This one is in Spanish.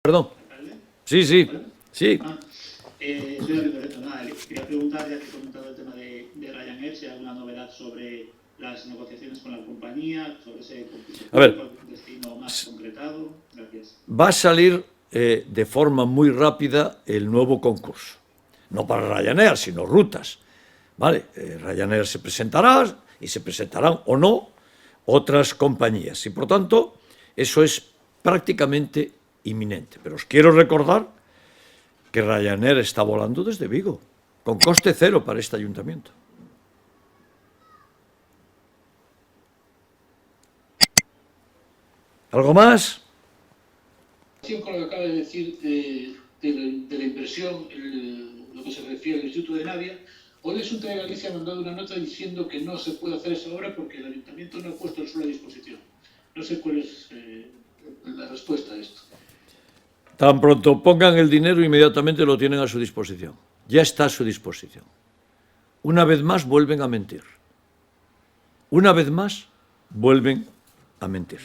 Perdón. Sí, sí, sí. Soy David Loreto. Nada, quería preguntar, ya que he comentado el tema de Ryanair, si hay alguna novedad sobre las negociaciones con la compañía, sobre ese concurso público, destino más concretado. Gracias. Va a salir de forma muy rápida el nuevo concurso. No para Ryanair, sino rutas. ¿Vale? Ryanair se presentará y se presentarán o no otras compañías. Y por tanto, eso es prácticamente inminente. Pero os quiero recordar que Ryanair está volando desde Vigo, con coste cero para este ayuntamiento. ¿Algo más? Con lo que acaba de decir de la inversión, lo que se refiere al Instituto de Navia, hoy el Xunta de Galicia ha mandado una nota diciendo que no se puede hacer esa obra porque el Ayuntamiento no ha puesto el suelo a disposición. No sé cuál es la respuesta a esto. Tan pronto pongan el dinero, inmediatamente lo tienen a su disposición. Ya está a su disposición. Una vez más vuelven a mentir. Una vez más vuelven a mentir.